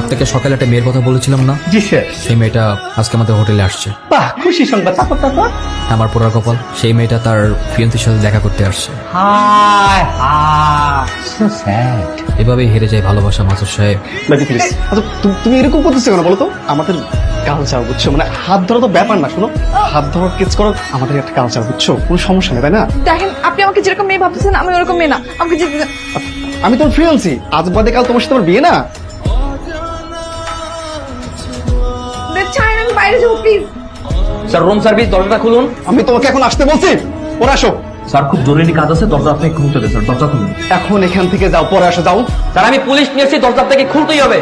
আপনাকে সকালে একটা মেয়ের কথা বলেছিলাম না, জি স্যার। সেই মেয়েটা আজকে আমাদের হোটেলে আসছে। বাহ, খুশি সংবাদ। তারপর আমার পোড়ার কপাল, সেই মেয়েটা তার ফিয়ান্সির সাথে দেখা করতে আসছে। High high, so sad. এভাবেই হেরে যায় ভালোবাসা মাসুদ সাহেব। বাকি প্লিজ, আচ্ছা তুমি এরকম করতেছো কেন বলো তো? আমাদের কালচার বুঝছো, মানে হাত ধরা তো ব্যাপার না। শোনো, হাত ধরার কেস করো আমাদের একটা কালচার, বুঝছো? কোনো সমস্যা নেই, তাই না? দেখেন, আপনি আমাকে যেরকম মেয়ে ভাবতেছেন আমি ওরকম মেয়ে না। আমাকে যেতে দেন। আমি তোমার ফ্রিল্যান্সি, আজ বাদে কাল তোমার সাথে আমার বিয়ে না। ছাড়েন, আমি বাইরে যাবো প্লিজ। স্যার, রুম সার্ভিস, দরজাটা খুলুন। আমি তোমাকে এখন আসতে বলছি, পরে আসো। স্যার, খুব জরুরি কাজ আছে, দরজা আপনি খুলতে দেন। স্যার, দরজা খুলুন। এখন এখান থেকে যাও, পরে আসো, যাও। স্যার, আমি পুলিশ নিয়েছি, দরজা আপনাকে খুলতেই হবে।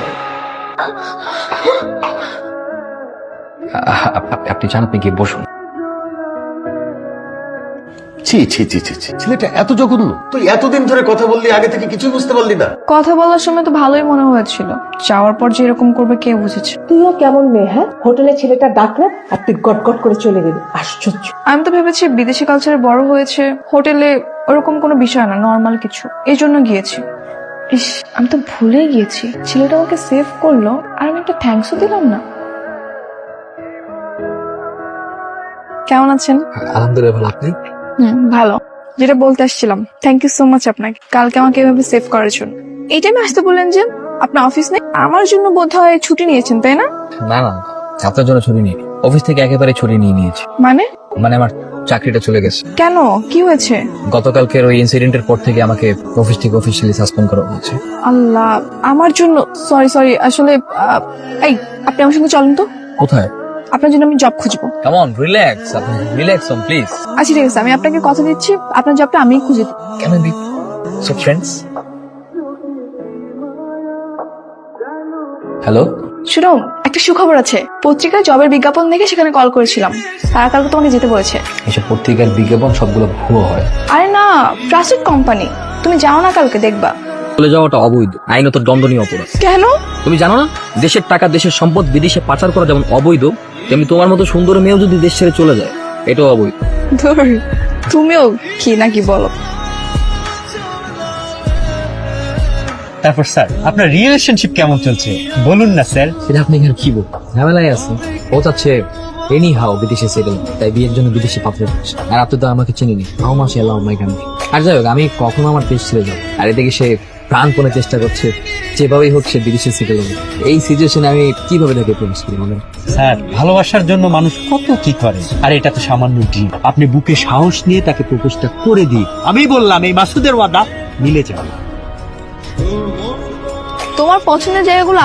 আপনি চান, আপনি গিয়ে বসুন। ছি ছি ছি ছি ছি, ছেলেটা এত জঘন্য। তুই এতদিন ধরে কথা বললি, আগে থেকে কিছুই বুঝতে পারলি না? কথা বলার সময় তো ভালোই মনে হয়েছিল, যাওয়ার পর যে এরকম করবে কে বুঝেছে। তুইও কেমন মেয়ে, হ্যাঁ? হোটেলে ছেলেটা ডাকলো আর তুই গটগট করে চলে গেলি। আশ্চর্য। আমি তো ভেবেছি বিদেশি কালচারে বড় হয়েছে, হোটেলে ওরকম কোনো বিষয় না, নর্মাল কিছু, এই জন্য গিয়েছি। ইস, আমি তো ভুলেই গিয়েছি, ছেলেটা আমাকে সেভ করলো আর আমি একটা থ্যাঙ্কসও দিলাম না। কেমন আছেন? আলহামদুলিল্লাহ ভালো, আপনি? ভালো। যেটা বলতে আসছিলাম, থ্যাংক ইউ সো মাচ আপনাকে কালকে আমাকে এভাবে সেভ করার জন্য। এই টাইমে আসতে বললেন যে আপনার অফিস নেই, আমার জন্য বোধহয় ছুটি নিয়েছেন, তাই না? না না, আপনার জন্য ছুটি নিই, অফিস থেকে একেবারে ছুটি নিয়ে নিয়েছি। মানে আমার চাকরিটা চলে গেছে। কেন, কি হয়েছে? গতকালকের ওই ইনসিডেন্টের পর থেকে আমাকে অফিস থেকে অফিসিয়ালি সাসপেন্ড করা হয়েছে। আল্লাহ, আমার জন্য সরি আসলে এই আপনি আমার সঙ্গে চলেন তো, কোথায়? আপনার জন্য আমি জব খুঁজবো। কাম অন, রিল্যাক্স, আপনি রিল্যাক্স হন প্লিজ। আচ্ছা ঠিক আছে, আমি আপনাকে কথা দিচ্ছি, আপনার জবটা আমিই খুঁজে দিই। Can we be so friends? Hello, শুনো, একটা সুখবর আছে। পত্রিকায় জবের বিজ্ঞাপন দেখে সেখানে কল করেছিলাম, তারা কালকে তোমাকে যেতে বলেছে। এসব পত্রিকার বিজ্ঞাপন সবগুলো ভুয়ো হয়। আরে না, ট্রাস্টেড কোম্পানি, তুমি যাও না কালকে, দেখবা। চলে যাওয়াটা অবৈধ, আইনত দণ্ডনীয় অপরাধ। কেন? তুমি জানো না, দেশের টাকা দেশের সম্পদ বিদেশে পাচার করা যেমন অবৈধ, তেমনি তোমার মতো সুন্দর মেয়েও যদি দেশ ছেড়ে চলে যায়, এটাও অবৈধ। ধর, তুমিও কি নাকি বলো। তারপর স্যার, আপনার রিলেশনশিপ কেমন চলছে বলুন না স্যার। সেটা আপনি এখানে কি বলবেন, ঝামেলায় আছে। ও চাচ্ছে এনি হাও বিদেশে সেটেল, তাই বিয়ের জন্য বিদেশি পাত্র খুঁজছে। আর আপনি তো আমাকে চিনিনি, how must allow my country. আর যাই হোক, আমি কখনো আমার দেশ ছেড়ে যাবো, আর এদিকে সে প্রাণপণে চেষ্টা করছে যেভাবেই হোক সে বিদেশে সেটেল হবে। এই সিচুয়েশনে আমি কিভাবে তাকে প্রমিস করি বলেন? স্যার, ভালোবাসার জন্য মানুষ কত কি করে, আর এটা তো সামান্য ড্রিম। আপনি বুকে সাহস নিয়ে তাকে প্রপোজটা করে দিন। আমি বললাম এই মাসুদের ওয়াদা মিলে যাবে। তোমার পছন্দের জায়গাগুলো